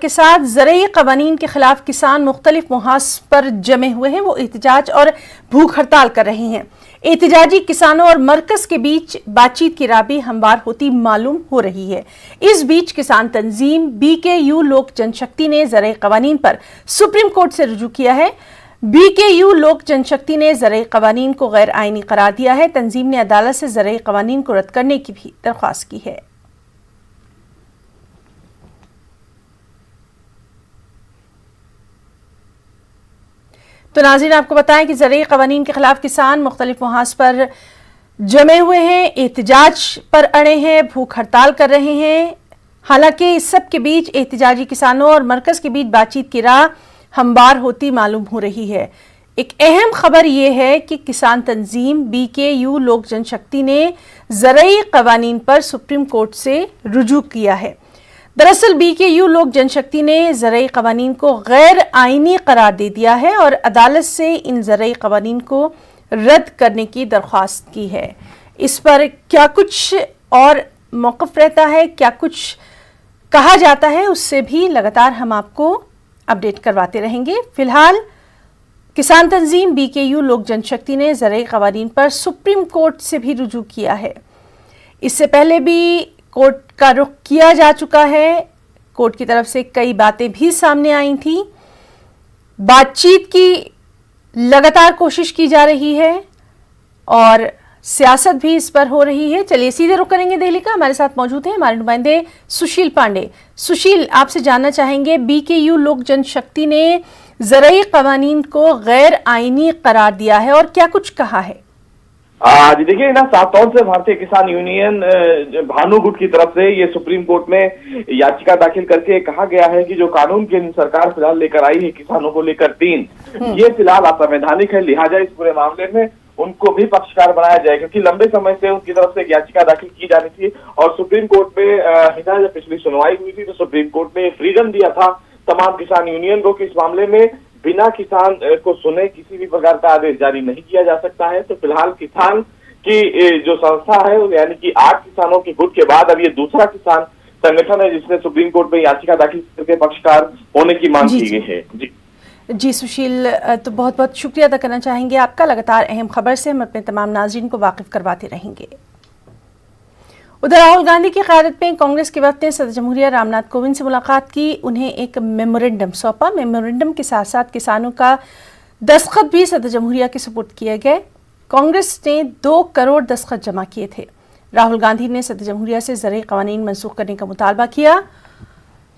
के साथ ज़रूरी क़वानीन के खिलाफ किसान मुख्तलिफ मुहास पर जमे हुए हैं। वो एहतजाज और भूख हड़ताल कर रहे हैं। एहतजाजी किसानों और मरकज के बीच बातचीत की राह भी हमवार होती मालूम हो रही है। इस बीच किसान तंजीम BKU लोक जनशक्ति ने ज़रूरी क़वानीन पर सुप्रीम कोर्ट से रुजू किया है। BKU लोक जनशक्ति ने ज़रूरी क़वानीन को गैर आईनी करार दिया है। तंजीम ने अदालत से ज़रूरी क़वानीन को रद्द करने की भी दरख्वास्त की है। तो नाज़रीन, आपको बताएं कि ज़रूरी क़वानीन के खिलाफ किसान मुख्तलिफ मुहास पर जमे हुए हैं, एहतजाज पर अड़े हैं, भूख हड़ताल कर रहे हैं। हालांकि इस सब के बीच एहतजाजी किसानों और मरकज़ के बीच बातचीत की राह हमवार होती मालूम हो रही है। एक अहम खबर यह है कि किसान तंजीम BKU लोक जनशक्ति ने ज़रूरी क़वानीन पर सुप्रीम कोर्ट से रुजू किया है। दरअसल BKU लोक जनशक्ति ने ज़रूरी क़वानीन को गैर आईनी करार दे दिया है और अदालत से इन ज़रूरी क़वानीन को रद्द करने की दरख्वास्त की है। इस पर क्या कुछ और मौक़िफ़ रहता है, क्या कुछ कहा जाता है, उससे भी लगातार हम आपको अपडेट करवाते रहेंगे। फिलहाल किसान तंजीम BKU लोक जनशक्ति ने ज़रूरी क़वानीन पर सुप्रीम कोर्ट से भी रुजू किया है। इससे पहले भी कोर्ट का रुख किया जा चुका है। कोर्ट की तरफ से कई बातें भी सामने आई थी। बातचीत की लगातार कोशिश की जा रही है और सियासत भी इस पर हो रही है। चलिए सीधे रुख करेंगे दिल्ली का। हमारे साथ मौजूद हैं हमारे नुमाइंदे सुशील पांडे। सुशील, आपसे जानना चाहेंगे, BKU लोक जनशक्ति ने ज़रूरी क़वानीन को गैर आईनी करार दिया है और क्या कुछ कहा है? जी देखिए ना, साफ तौर से भारतीय किसान यूनियन भानु गुट की तरफ से ये सुप्रीम कोर्ट में याचिका दाखिल करके कहा गया है कि जो कानून की सरकार फिलहाल लेकर आई है किसानों को लेकर 3, ये फिलहाल असंवैधानिक है। लिहाजा इस पूरे मामले में उनको भी पक्षकार बनाया जाए, क्योंकि लंबे समय से उनकी तरफ से एक याचिका दाखिल की जानी थी और सुप्रीम कोर्ट में जब पिछली सुनवाई हुई थी तो सुप्रीम कोर्ट ने फ्रीडम दिया था तमाम किसान यूनियन को कि इस मामले में बिना किसान को सुने किसी भी प्रकार का आदेश जारी नहीं किया जा सकता है। तो फिलहाल किसान की जो संस्था है, यानी कि 8 किसानों के गुट के बाद अब ये दूसरा किसान संगठन है जिसने सुप्रीम कोर्ट में याचिका दाखिल करके पक्षकार होने की मांग की गई है। जी सुशील, तो बहुत बहुत शुक्रिया अदा करना चाहेंगे आपका। लगातार अहम खबर से हम अपने तमाम नाज़रीन को वाकिफ करवाते रहेंगे। उधर राहुल गांधी की क़यादत में कांग्रेस के वफ़द ने सदर जमहूरिया रामनाथ कोविंद से मुलाकात की। उन्हें एक मेमोरेंडम सौंपा। मेमोरेंडम के साथ साथ किसानों का दस्तखत भी सदर जमहूरिया के सुपुर्द किए गए। कांग्रेस ने 2 करोड़ दस्तखत जमा किए थे। राहुल गांधी ने सदर जमहूरिया से ज़रूरी क़वानीन मनसूख करने का मुतालबा किया।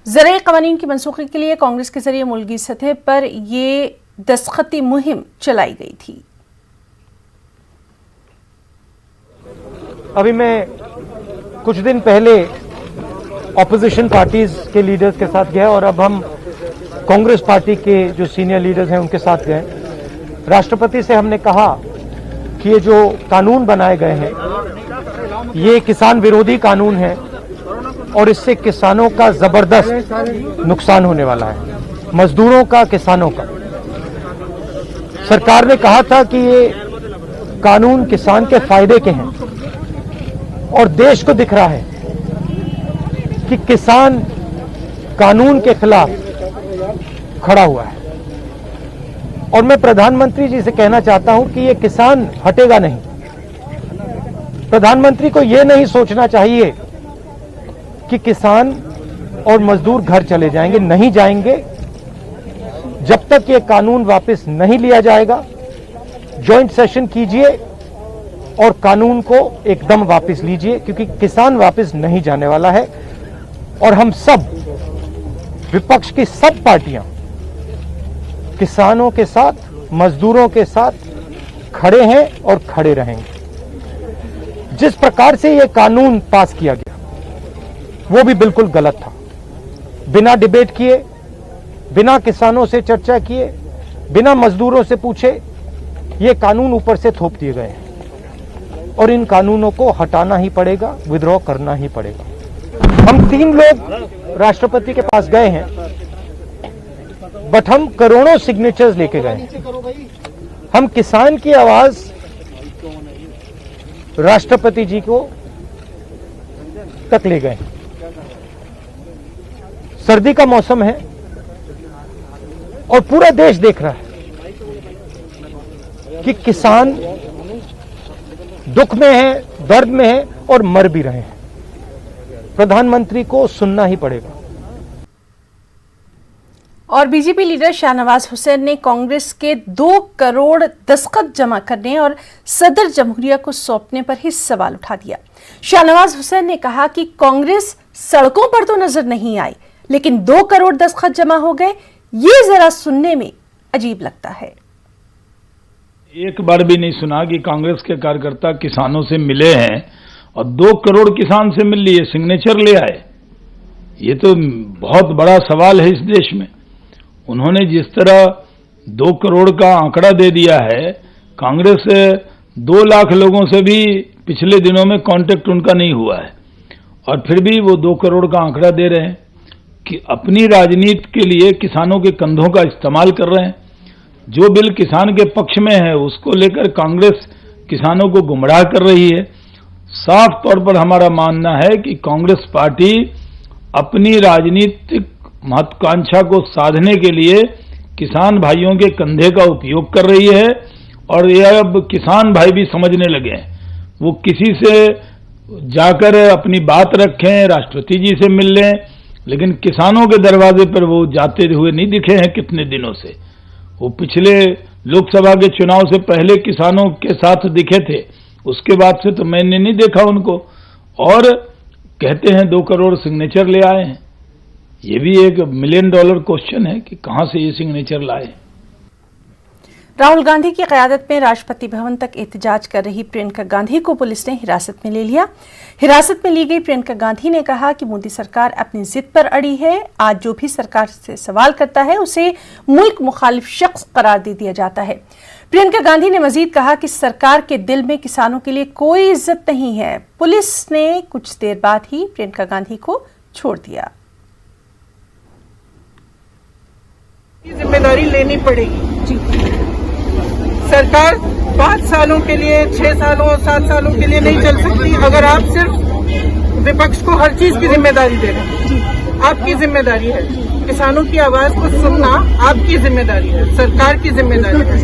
ज़रूरी क़वानीन की मनसूखी के लिए कांग्रेस के जरिए मुल्की सतह पर ये दस्तखती मुहिम चलाई गई थी। अभी मैं कुछ दिन पहले ऑपोजिशन पार्टीज के लीडर्स के साथ गया और अब हम कांग्रेस पार्टी के जो सीनियर लीडर्स हैं उनके साथ गए। राष्ट्रपति से हमने कहा कि ये जो कानून बनाए गए हैं ये किसान विरोधी कानून है और इससे किसानों का जबरदस्त नुकसान होने वाला है, मजदूरों का, किसानों का। सरकार ने कहा था कि ये कानून किसान के फायदे के हैं और देश को दिख रहा है कि किसान कानून के खिलाफ खड़ा हुआ है। और मैं प्रधानमंत्री जी से कहना चाहता हूं कि ये किसान हटेगा नहीं। प्रधानमंत्री को यह नहीं सोचना चाहिए कि किसान और मजदूर घर चले जाएंगे, नहीं जाएंगे। जब तक ये कानून वापस नहीं लिया जाएगा, जॉइंट सेशन कीजिए और कानून को एकदम वापस लीजिए, क्योंकि किसान वापस नहीं जाने वाला है। और हम सब, विपक्ष की सब पार्टियां किसानों के साथ, मजदूरों के साथ खड़े हैं और खड़े रहेंगे। जिस प्रकार से यह कानून पास किया गया वो भी बिल्कुल गलत था। बिना डिबेट किए, बिना किसानों से चर्चा किए, बिना मजदूरों से पूछे ये कानून ऊपर से थोप दिए गए हैं और इन कानूनों को हटाना ही पड़ेगा, विद्रॉ करना ही पड़ेगा। हम 3 लोग राष्ट्रपति के पास गए हैं, बट हम करोड़ों सिग्नेचर्स लेके गए। हम किसान की आवाज राष्ट्रपति जी को तक ले गए। सर्दी का मौसम है और पूरा देश देख रहा है कि किसान दुख में है, दर्द में है और मर भी रहे हैं। प्रधानमंत्री को सुनना ही पड़ेगा। और बीजेपी लीडर शाहनवाज हुसैन ने कांग्रेस के 2 करोड़ दस्तखत जमा करने और सदर जमहूरिया को सौंपने पर ही सवाल उठा दिया। शाहनवाज हुसैन ने कहा कि कांग्रेस सड़कों पर तो नजर नहीं आई, लेकिन 2 करोड़ दस्तखत जमा हो गए, ये जरा सुनने में अजीब लगता है। एक बार भी नहीं सुना कि कांग्रेस के कार्यकर्ता किसानों से मिले हैं और 2 करोड़ किसान से मिल लिए, सिग्नेचर ले आए। ये तो बहुत बड़ा सवाल है इस देश में। उन्होंने जिस तरह 2 करोड़ का आंकड़ा दे दिया है, कांग्रेस 2 लाख लोगों से भी पिछले दिनों में कांटेक्ट उनका नहीं हुआ है और फिर भी वो 2 करोड़ का आंकड़ा दे रहे हैं कि अपनी राजनीति के लिए किसानों के कंधों का इस्तेमाल कर रहे हैं। जो बिल किसान के पक्ष में है उसको लेकर कांग्रेस किसानों को गुमराह कर रही है। साफ तौर पर हमारा मानना है कि कांग्रेस पार्टी अपनी राजनीतिक महत्वाकांक्षा को साधने के लिए किसान भाइयों के कंधे का उपयोग कर रही है और यह अब किसान भाई भी समझने लगे हैं। वो किसी से जाकर अपनी बात रखें, राष्ट्रपति जी से मिल लें, लेकिन किसानों के दरवाजे पर वो जाते हुए नहीं दिखे हैं कितने दिनों से। वो पिछले लोकसभा के चुनाव से पहले किसानों के साथ दिखे थे, उसके बाद से तो मैंने नहीं देखा उनको। और कहते हैं 2 करोड़ सिग्नेचर ले आए हैं। ये भी एक $1 मिलियन क्वेश्चन है कि कहां से ये सिग्नेचर लाए। राहुल गांधी की क़यादत में राष्ट्रपति भवन तक एहतजाज कर रही प्रियंका गांधी को पुलिस ने हिरासत में ले लिया। हिरासत में ली गई प्रियंका गांधी ने कहा कि मोदी सरकार अपनी जिद पर अड़ी है। आज जो भी सरकार से सवाल करता है उसे मुल्क मुखालिफ शख्स करार दे दिया जाता है। प्रियंका गांधी ने मजीद कहा कि सरकार के दिल में किसानों के लिए कोई इज्जत नहीं है। पुलिस ने कुछ देर बाद ही प्रियंका गांधी को छोड़ दिया। जिम्मेदारी लेनी पड़ेगी जी। सरकार 5 सालों के लिए, 6 सालों, 7 सालों के लिए नहीं चल सकती। अगर आप सिर्फ विपक्ष को हर चीज की जिम्मेदारी दे रहे हैं, आपकी जिम्मेदारी है किसानों की आवाज को सुनना, आपकी जिम्मेदारी है, सरकार की जिम्मेदारी है।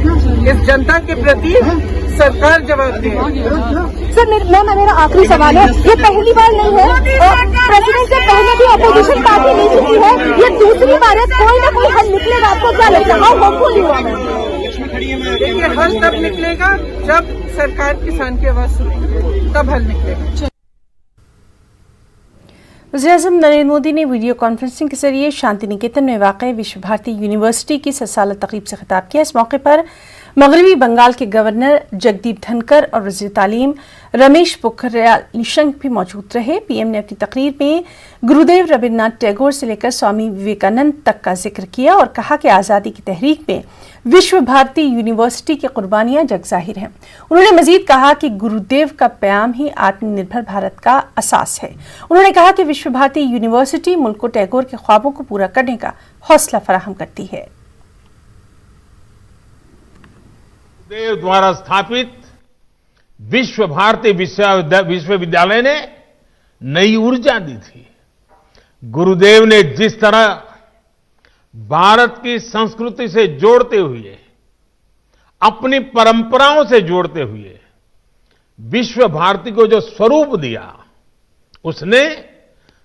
इस जनता के प्रति सरकार जवाबदेह है। सर मेरा आखिरी सवाल है, ये पहली बार नहीं है, प्रेसिडेंट से पहले भी अपोजिशन पार्टी नहीं जीती है, ये दूसरी बार है। कोई ना कोई हल निकलेगा, आपको क्या लगता है? होपफुल हुआ देखिए, हल तब निकलेगा जब सरकार किसान की आवाज सुनेगी, तब हल निकलेगा। वज़ीर-ए-आज़म नरेंद्र मोदी ने वीडियो कॉन्फ्रेंसिंग के जरिए शांति निकेतन में वाक़ विश्व भारती यूनिवर्सिटी की 100 साला तक़रीब से खिताब किया। इस मौके पर मगरबी बंगाल के गवर्नर जगदीप धनकर और वज़ीर तालीम रमेश पोखरियाल निशंक भी मौजूद रहे। पीएम ने अपनी तकरीर में गुरुदेव रविन्द्रनाथ टैगोर से लेकर स्वामी विवेकानंद तक का जिक्र किया और कहा कि आज़ादी की तहरीक में विश्व भारती यूनिवर्सिटी की कुर्बानियां जग जाहिर हैं। उन्होंने मजीद कहा कि गुरुदेव का प्याम ही आत्मनिर्भर भारत का असास है। उन्होंने कहा कि विश्व भारती यूनिवर्सिटी मुल्क को टैगोर के ख्वाबों को पूरा करने का हौसला फराहम करती है। गुरुदेव द्वारा स्थापित विश्व भारती विश्वविद्यालय ने नई ऊर्जा दी थी। गुरुदेव ने जिस तरह भारत की संस्कृति से जोड़ते हुए, अपनी परंपराओं से जोड़ते हुए विश्व भारती को जो स्वरूप दिया, उसने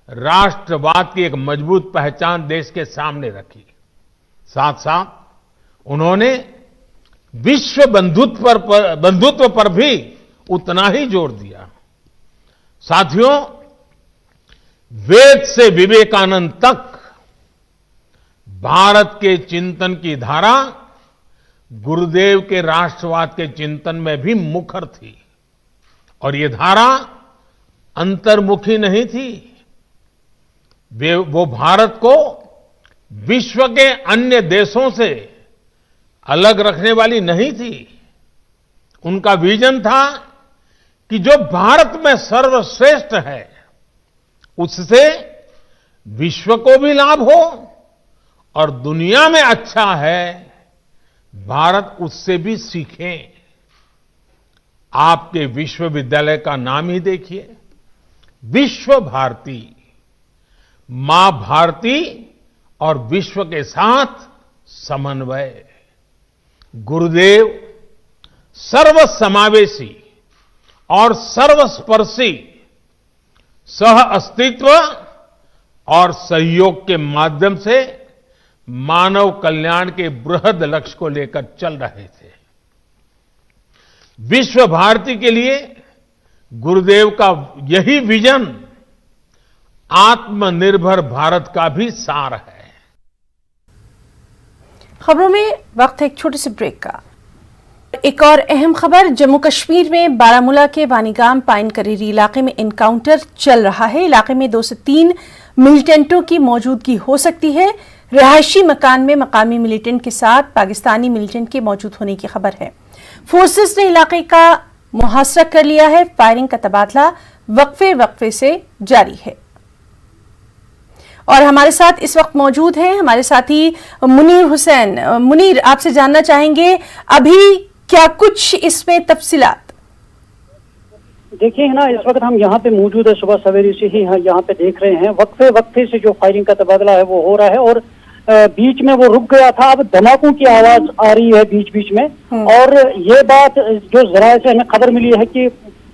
राष्ट्रवाद की एक मजबूत पहचान देश के सामने रखी। साथ साथ उन्होंने विश्व बंधुत्व पर भी उतना ही जोर दिया। साथियों, वेद से विवेकानंद तक भारत के चिंतन की धारा गुरुदेव के राष्ट्रवाद के चिंतन में भी मुखर थी और ये धारा अंतर्मुखी नहीं थी। वो भारत को विश्व के अन्य देशों से अलग रखने वाली नहीं थी। उनका विजन था कि जो भारत में सर्वश्रेष्ठ है उससे विश्व को भी लाभ हो और दुनिया में अच्छा है, भारत उससे भी सीखे। आपके विश्वविद्यालय का नाम ही देखिए, विश्व भारती। मां भारती और विश्व के साथ समन्वय। गुरुदेव सर्वसमावेशी और सर्वस्पर्शी सह अस्तित्व और सहयोग के माध्यम से मानव कल्याण के बृहद लक्ष्य को लेकर चल रहे थे। विश्व भारती के लिए गुरुदेव का यही विजन आत्मनिर्भर भारत का भी सार है। खबरों में वक्त है एक छोटे से ब्रेक का। एक और अहम खबर, जम्मू कश्मीर में बारामूला के वानीगाम पाइन करेरी इलाके में एनकाउंटर चल रहा है। इलाके में 2 से 3 मिलिटेंटों की मौजूदगी हो सकती है। रिहायशी मकान में मकामी मिलिटेंट के साथ पाकिस्तानी मिलिटेंट के मौजूद होने की खबर है। फोर्सेस ने इलाके का मुहासरा कर लिया है। फायरिंग का तबादला वक्फे से जारी है। और हमारे साथ इस वक्त मौजूद हैं हमारे साथी मुनीर हुसैन। मुनीर, आपसे जानना चाहेंगे अभी क्या कुछ इसमें तफसीलात? देखिए ना, इस वक्त हम यहाँ पे मौजूद है, सुबह सवेरे से ही यहाँ पे देख रहे हैं। वक्फे से जो फायरिंग का तबादला है वो हो रहा है और बीच में वो रुक गया था। अब धमाकों की आवाज आ रही है बीच बीच में। और ये बात जो जराये से हमें खबर मिली है कि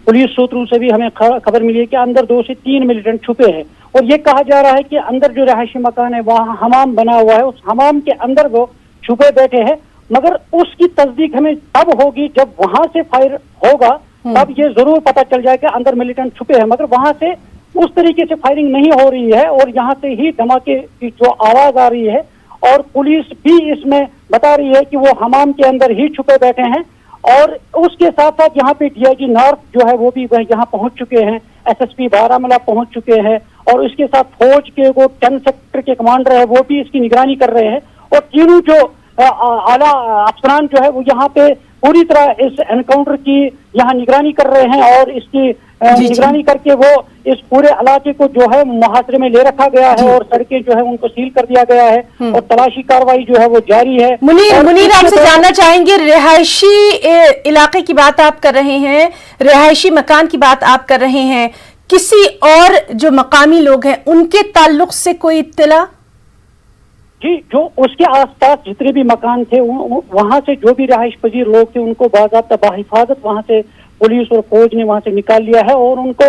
पुलिस सूत्रों से भी हमें खबर मिली है कि अंदर 2 से 3 मिलिटेंट छुपे हैं। और ये कहा जा रहा है कि अंदर जो रहायशी मकान है वहाँ हमाम बना हुआ है, उस हमाम के अंदर वो छुपे बैठे हैं। मगर उसकी तस्दीक हमें तब होगी जब वहां से फायर होगा, तब ये जरूर पता चल जाएगा अंदर मिलिटेंट छुपे हैं। मगर वहां से उस तरीके से फायरिंग नहीं हो रही है और यहाँ से ही धमाके की जो आवाज आ रही है। और पुलिस भी इसमें बता रही है कि वो हमाम के अंदर ही छुपे बैठे हैं। और उसके साथ साथ यहाँ पे डीआईजी नॉर्थ जो है वो भी यहाँ पहुंच चुके हैं, एसएसपी बारामूला पहुंच चुके हैं और इसके साथ फौज के वो 10 सेक्टर के कमांडर है वो भी इसकी निगरानी कर रहे हैं। और तीनों जो आला अफसरान जो है वो यहाँ पे पूरी तरह इस एनकाउंटर की यहाँ निगरानी कर रहे हैं और इसकी निगरानी करके वो इस पूरे इलाके को जो है मुहासरे में ले रखा गया है और सड़कें जो है उनको सील कर दिया गया है और तलाशी कार्रवाई जो है वो जारी है। मुनीर, आपसे जानना चाहेंगे, रिहायशी इलाके की बात आप कर रहे हैं, रिहायशी मकान की बात आप कर रहे हैं, किसी और जो मकामी लोग हैं उनके ताल्लुक से कोई इत्तला? जी, जो उसके आसपास जितने भी मकान थे वहां से जो भी रहायश पजीर लोग थे उनको बाज़ाब्ता बाहिफाजत वहां से पुलिस और फौज ने वहां से निकाल लिया है और उनको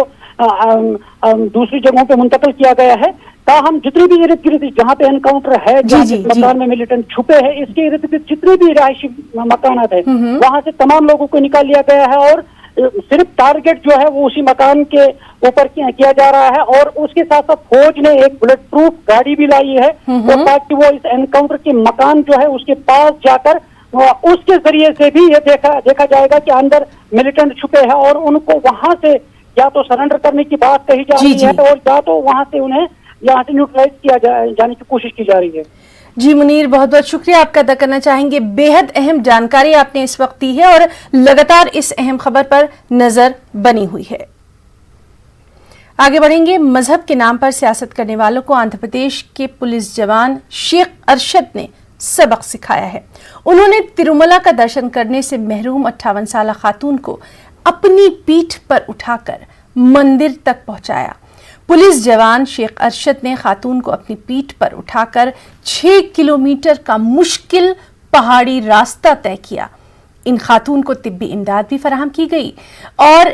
दूसरी जगहों पे मुंतकिल किया गया है। ताहम जितने भी इर्द गिर्द जहाँ पे एनकाउंटर है, जहाँ मकान में मिलिटेंट छुपे हैं, इसके इर्द गिर्द जितने भी रहायशी मकानात है वहां से तमाम लोगों को निकाल लिया गया है और सिर्फ टारगेट जो है वो उसी मकान के ऊपर किया जा रहा है। और उसके साथ साथ फौज ने एक बुलेट प्रूफ गाड़ी भी लाई है ताकि वो इस एनकाउंटर के मकान जो है उसके पास जाकर उसके जरिए से भी ये देखा जाएगा कि अंदर मिलिटेंट छुपे हैं और उनको वहां से या तो सरेंडर करने की बात कही जा रही है और या तो वहां से उन्हें यहाँ से न्यूट्रलाइज किया जाने की कोशिश की जा रही है। जी मुनीर, बहुत बहुत शुक्रिया आपका अदा करना चाहेंगे। बेहद अहम जानकारी आपने इस वक्त दी है और लगातार इस अहम खबर पर नजर बनी हुई है। आगे बढ़ेंगे। मजहब के नाम पर सियासत करने वालों को आंध्र प्रदेश के पुलिस जवान शेख अरशद ने सबक सिखाया है। उन्होंने तिरुमला का दर्शन करने से महरूम 58 साला खातून को अपनी पीठ पर उठाकर मंदिर तक पहुंचाया। पुलिस जवान शेख अरशद ने खातून को अपनी पीठ पर उठाकर 6 किलोमीटर का मुश्किल पहाड़ी रास्ता तय किया। इन खातून को तिब्बी इमदाद भी फराहम की गई और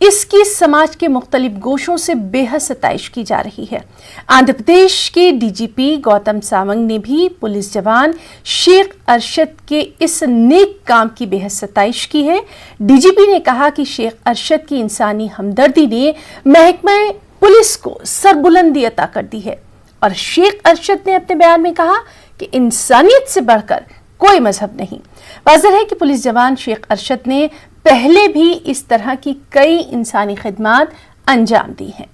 इसकी समाज के मुख्तलिफ गोशों से बेहद सताइश की जा रही है। आंध्र प्रदेश के डीजीपी गौतम सावंग ने भी पुलिस जवान शेख अरशद के इस नेक काम की बेहद सताइश की है। डीजीपी ने कहा कि शेख अरशद की इंसानी हमदर्दी ने महकमा पुलिस को सरबुलंदी अता कर दी है। और शेख अरशद ने अपने बयान में कहा कि इंसानियत से बढ़कर कोई मजहब नहीं। वाज़ेह है कि पुलिस जवान शेख अरशद ने पहले भी इस तरह की कई इंसानी खिदमात अंजाम दी हैं।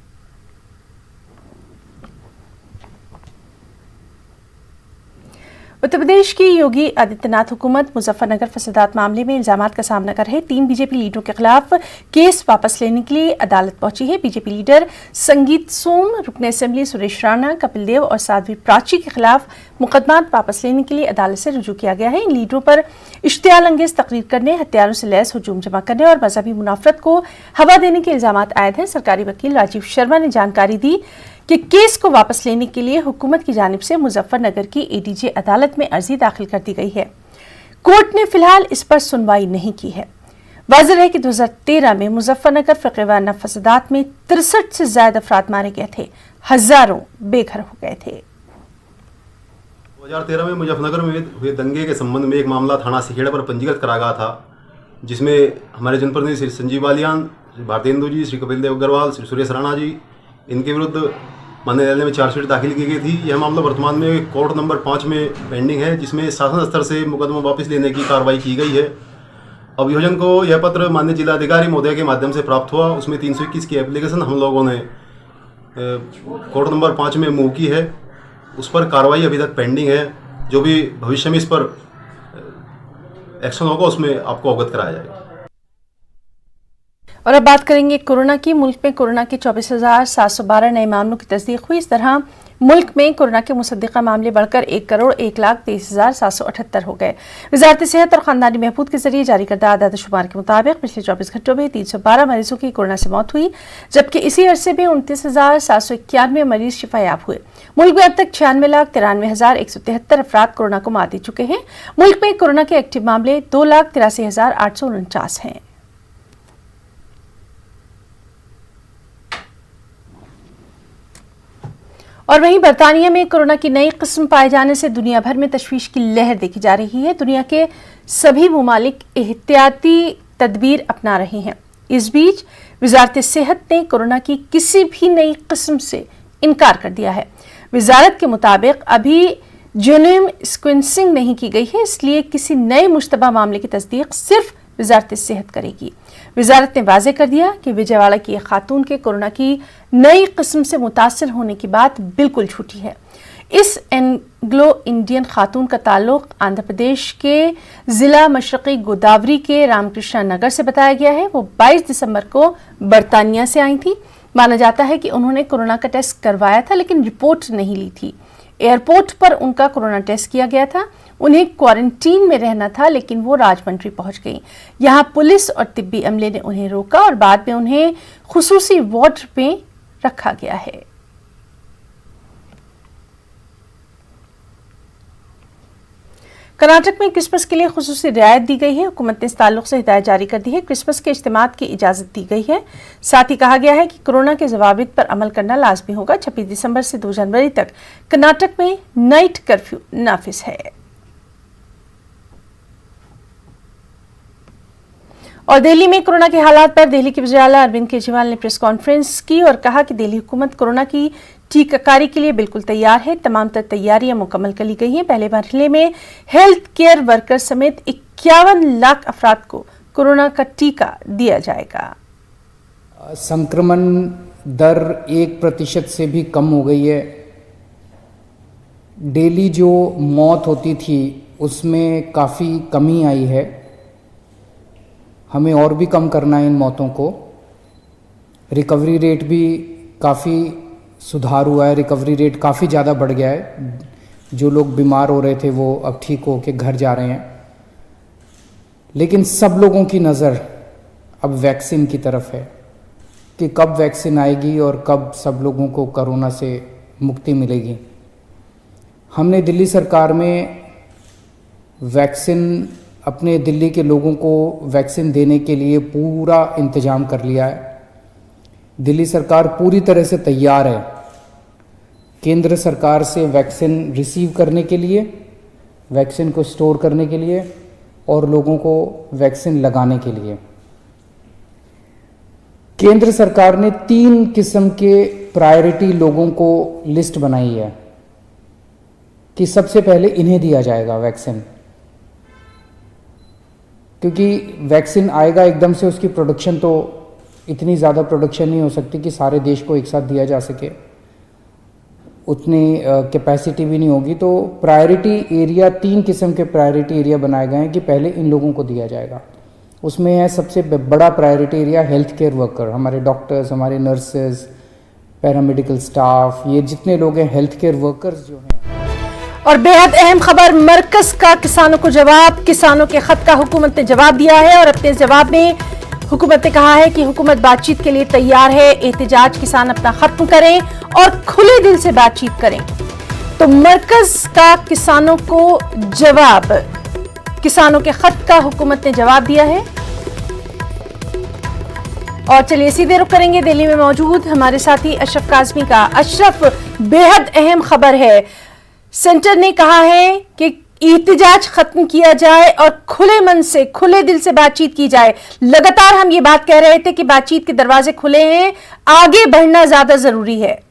उत्तर प्रदेश की योगी आदित्यनाथ हुकूमत मुजफ्फरनगर फसादात मामले में इल्जामात का सामना कर रहे 3 बीजेपी लीडरों के खिलाफ केस वापस लेने के लिए अदालत पहुंची है। बीजेपी लीडर संगीत सोम, रुकन असेंबली सुरेश राणा, कपिल देव और साध्वी प्राची के खिलाफ मुकदमात वापस लेने के लिए अदालत से रुजू किया गया है। इन लीडरों पर इश्तियाल अंगेज तकरीर करने, हथियारों से लैस हुजूम जमा करने और मजहबी मुनाफरत को हवा देने के इल्जामात आयद हैं। सरकारी वकील राजीव शर्मा ने जानकारी दी कि केस को वापस लेने के लिए हुकूमत की जानिब से मुजफ्फरनगर की एडीजे अदालत में अर्जी दाखिल कर दी गई है। कोर्ट ने फिलहाल इस पर सुनवाई नहीं की है। वाज़ेह है कि 2013 में मुजफ्फरनगर फ़िक़्रवाना फसादात में 63 से ज्यादा अफराद मारे गए थे, हजारों बेघर हो गए थे। 2013 में मुजफ्फरनगर में हुए दंगे के संबंध में एक मामला थाना सिखेड़ा पर पंजीकृत करा गया था, जिसमें हमारे जनप्रतिनिधि श्री संजीव बालियान, श्री भारतेंदु जी, श्री कपिल देव अग्रवाल, श्री सुरेश राणा जी, इनके विरुद्ध माननीय न्यायालय में चार्जशीट दाखिल की गई थी। यह मामला वर्तमान में कोर्ट नंबर 5 में पेंडिंग है, जिसमें शासन स्तर से मुकदमा वापस लेने की कार्रवाई की गई है। अभियोजन को यह पत्र माननीय जिलाधिकारी महोदय के माध्यम से प्राप्त हुआ। उसमें 321 की एप्लीकेशन हम लोगों ने कोर्ट नंबर 5 में मूव की है। उस पर कार्रवाई अभी तक पेंडिंग है। जो भी भविष्य में इस पर एक्शन होगा उसमें आपको अवगत कराया जाएगा। और अब बात करेंगे कोरोना की। मुल्क में कोरोना के 24,712 नए मामलों की तस्दीक हुई। इस तरह मुल्क में कोरोना के मुसद्दिक़ा मामले बढ़कर 1,01,23,778 हो गए। वज़ारत सेहत और ख़ानदानी महफूद के जरिए जारी करदा आदाद शुमार के मुताबिक पिछले 24 घंटों में 312 मरीजों की कोरोना से मौत हुई, जबकि इसी अरसे में 29,791 मरीज शिफायाब हुए। मुल्क में अब तक 96,93,173 अफराद कोरोना को मात दे चुके हैं। मुल्क में कोरोना के एक्टिव मामले 2,83,849 हैं। और वहीं बरतानिया में कोरोना की नई किस्म पाए जाने से दुनिया भर में तशवीश की लहर देखी जा रही है। दुनिया के सभी मुमालिक एहतियाती तदबीर अपना रहे हैं। इस बीच वजारत सेहत ने कोरोना की किसी भी नई किस्म से इनकार कर दिया है। वजारत के मुताबिक अभी जीनोम सीक्वेंसिंग नहीं की गई है, इसलिए किसी नए मुश्तबा मामले की तस्दीक सिर्फ वजारत सेहत करेगी। वजारत ने वाज़ेह कर दिया कि विजयवाड़ा की एक खातून के कोरोना की नई किस्म से मुतासर होने की बात बिल्कुल झूठी है। इस एंग्लो इंडियन खातून का ताल्लुक आंध्र प्रदेश के जिला मशरक़ी गोदावरी के रामकृष्णा नगर से बताया गया है। वो 22 दिसंबर को बरतानिया से आई थी। माना जाता है कि उन्होंने कोरोना का टेस्ट करवाया था, लेकिन रिपोर्ट नहीं ली थी। एयरपोर्ट पर उनका कोरोना टेस्ट किया गया था। उन्हें क्वारंटीन में रहना था, लेकिन वो राजमंड्री पहुंच गई। यहां पुलिस और तिब्बी अमले ने उन्हें रोका और बाद में उन्हें खुसूसी वार्ड में रखा गया है। कर्नाटक में क्रिसमस के लिए खुसूसी रियायत दी गई है। हुकूमत ने इस ताल्लुक से हिदायत जारी कर दी है। क्रिसमस के इज्तिमात की इजाजत दी गई है। साथ ही कहा गया है कि कोरोना के जवाबित पर अमल करना लाजमी होगा। 26 दिसंबर से 2 जनवरी तक कर्नाटक में नाइट कर्फ्यू नाफिज है। और दिल्ली में कोरोना के हालात पर दिल्ली के वज़ीर-ए-आला अरविंद केजरीवाल ने प्रेस कॉन्फ्रेंस की और कहा कि दिल्ली हुकूमत कोरोना की टीकाकारी के लिए बिल्कुल तैयार है। तमाम तर तैयारियां मुकम्मल कर ली गई हैं। पहले मरहले में हेल्थ केयर वर्कर समेत 51 लाख अफराद को कोरोना का टीका दिया जाएगा। संक्रमण दर 1% से भी कम हो गई है। डेली जो मौत होती थी उसमें काफ़ी कमी आई है। हमें और भी कम करना है इन मौतों को। रिकवरी रेट भी काफ़ी सुधार हुआ है। रिकवरी रेट काफ़ी ज़्यादा बढ़ गया है। जो लोग बीमार हो रहे थे वो अब ठीक हो के घर जा रहे हैं। लेकिन सब लोगों की नज़र अब वैक्सीन की तरफ है कि कब वैक्सीन आएगी और कब सब लोगों को कोरोना से मुक्ति मिलेगी। हमने दिल्ली सरकार में वैक्सीन अपने दिल्ली के लोगों को वैक्सीन देने के लिए पूरा इंतजाम कर लिया है। दिल्ली सरकार पूरी तरह से तैयार है केंद्र सरकार से वैक्सीन रिसीव करने के लिए, वैक्सीन को स्टोर करने के लिए और लोगों को वैक्सीन लगाने के लिए। केंद्र सरकार ने 3 किस्म के प्रायोरिटी लोगों को लिस्ट बनाई है कि सबसे पहले इन्हें दिया जाएगा वैक्सीन, क्योंकि वैक्सीन आएगा एकदम से, उसकी प्रोडक्शन तो इतनी ज़्यादा प्रोडक्शन नहीं हो सकती कि सारे देश को एक साथ दिया जा सके, उतनी कैपेसिटी भी नहीं होगी। तो प्रायोरिटी एरिया 3 किस्म के प्रायोरिटी एरिया बनाए गए हैं कि पहले इन लोगों को दिया जाएगा। उसमें है सबसे बड़ा priority area health care worker, हमारे डॉक्टर्स, हमारे नर्सेज, पैरामेडिकल स्टाफ, ये जितने लोग हैं हेल्थ केयर वर्कर्स जो हैं। और बेहद अहम खबर, मरकज का किसानों को जवाब। किसानों के खत का हुकूमत ने जवाब दिया है और अपने जवाब में हुकूमत ने कहा है कि हुकूमत बातचीत के लिए तैयार है, एहतजाज किसान अपना खत्म करें और खुले दिल से बातचीत करें। तो मरकज का किसानों को जवाब, किसानों के खत का हुकूमत ने जवाब दिया है। और चलिए सीधे रुख करेंगे दिल्ली में मौजूद हमारे साथी अशरफ काज़मी का। अशरफ, बेहद अहम खबर है, सेंटर ने कहा है कि एहतजाज खत्म किया जाए और खुले मन से, खुले दिल से बातचीत की जाए। लगातार हम ये बात कह रहे थे कि बातचीत के दरवाजे खुले हैं, आगे बढ़ना ज्यादा जरूरी है।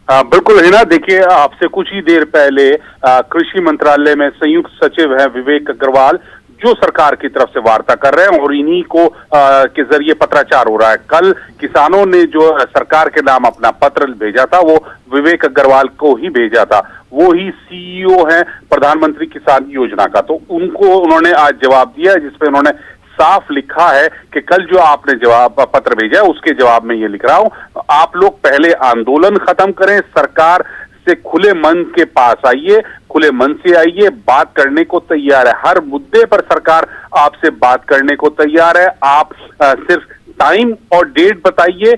बिल्कुल हिना, देखिए आपसे कुछ ही देर पहले कृषि मंत्रालय में संयुक्त सचिव है विवेक अग्रवाल, जो सरकार की तरफ से वार्ता कर रहे हैं और इन्हीं को के जरिए पत्राचार हो रहा है। कल किसानों ने जो सरकार के नाम अपना पत्र भेजा था वो विवेक अग्रवाल को ही भेजा था। वो ही सीईओ हैं प्रधानमंत्री किसान योजना का, तो उनको उन्होंने आज जवाब दिया, जिसपे उन्होंने साफ लिखा है कि कल जो आपने जवाब पत्र भेजा है उसके जवाब में ये लिख रहा हूं, आप लोग पहले आंदोलन खत्म करें, सरकार से खुले मन के पास आइए, खुले मन से आइए, बात करने को तैयार है। हर मुद्दे पर सरकार आपसे बात करने को तैयार है। आप सिर्फ टाइम और डेट बताइए।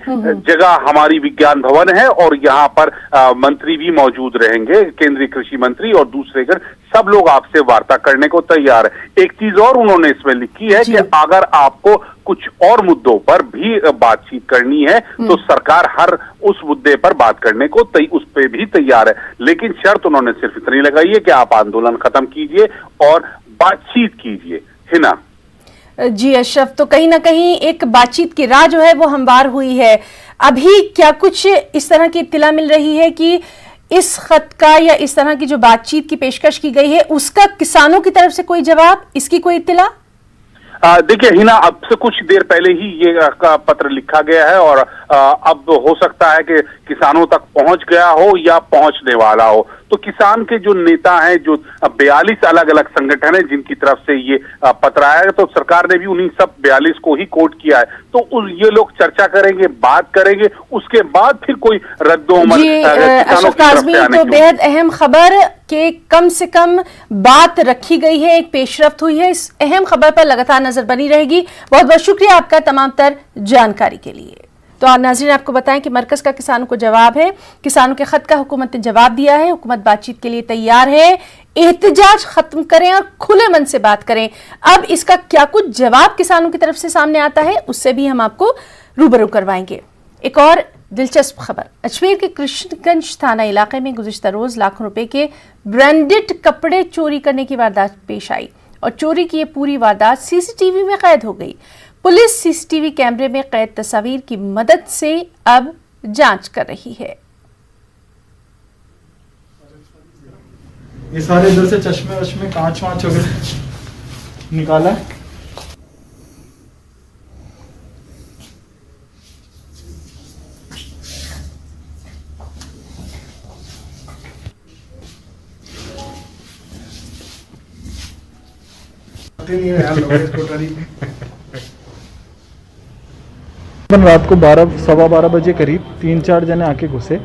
जगह हमारी विज्ञान भवन है और यहाँ पर मंत्री भी मौजूद रहेंगे, केंद्रीय कृषि मंत्री और दूसरे गण, सब लोग आपसे वार्ता करने को तैयार है। एक चीज और उन्होंने इसमें लिखी है कि अगर आपको कुछ और मुद्दों पर भी बातचीत करनी है तो सरकार हर उस मुद्दे पर बात करने को उस पे भी तैयार है, लेकिन शर्त उन्होंने सिर्फ इतनी लगाई है कि आप आंदोलन खत्म कीजिए और बातचीत कीजिए। है ना जी अशरफ, तो कहीं ना कहीं एक बातचीत की राह जो है वो हमवार हुई है। अभी क्या कुछ इस तरह की इत्तला मिल रही है कि इस खत का या इस तरह की जो बातचीत की पेशकश की गई है उसका किसानों की तरफ से कोई जवाब, इसकी कोई इत्तला? देखिए हिना, अब से कुछ देर पहले ही ये पत्र लिखा गया है और अब हो सकता है कि किसानों तक पहुंच गया हो या पहुंचने वाला हो। तो किसान के जो नेता हैं, जो 42 अलग अलग संगठन हैं जिनकी तरफ से ये पत्र आया है, तो सरकार ने भी उन्हीं सब 42 को ही कोट किया है। तो ये लोग चर्चा करेंगे, बात करेंगे, उसके बाद फिर कोई रद्दोमल किसानों की तरफ से आने की। तो बेहद अहम खबर कि कम से कम बात रखी गई है, एक पेशरफ्त हुई है। इस अहम खबर पर लगातार नजर बनी रहेगी। बहुत बहुत शुक्रिया आपका तमाम तर जानकारी के लिए। तो नाज़रीन, आपको बताएं कि मरकज का किसानों को जवाब है, किसानों के खत का हुकूमत ने जवाब दिया है, हुकूमत बातचीत के लिए तैयार है, एहतजाज खत्म करें और खुले मन से बात करें। अब इसका क्या कुछ जवाब किसानों की तरफ से सामने आता है उससे भी हम आपको रूबरू करवाएंगे। एक और दिलचस्प खबर, अजमेर के कृष्णगंज थाना इलाके में गुज़िश्ता रोज लाखों रुपए के ब्रांडेड कपड़े चोरी करने की वारदात पेश आई और चोरी की ये पूरी वारदात सीसीटीवी में कैद हो गई। पुलिस सीसीटीवी कैमरे में कैद तस्वीर की मदद से अब जांच कर रही है। ये सारे इधर से चश्मे वश्मे कांच वांच वगैरह निकाला है। रात को 12-12:15 बजे करीब 3-4 जने आके घुसे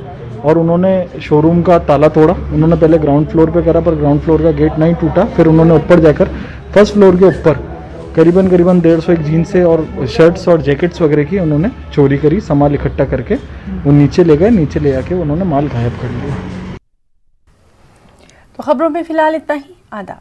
और उन्होंने शोरूम का ताला तोड़ा। उन्होंने पहले ग्राउंड फ्लोर पे करा पर ग्राउंड फ्लोर का गेट नहीं टूटा। फिर उन्होंने ऊपर जाकर फर्स्ट फ्लोर के ऊपर करीबन 150 एक जीन्स और शर्ट्स और जैकेट्स वगैरह की उन्होंने चोरी करी। सामान इकट्ठा करके वो नीचे ले गए, नीचे ले आके उन्होंने माल गायब कर लिया। तो खबरों में फिलहाल इतना ही। आदाब।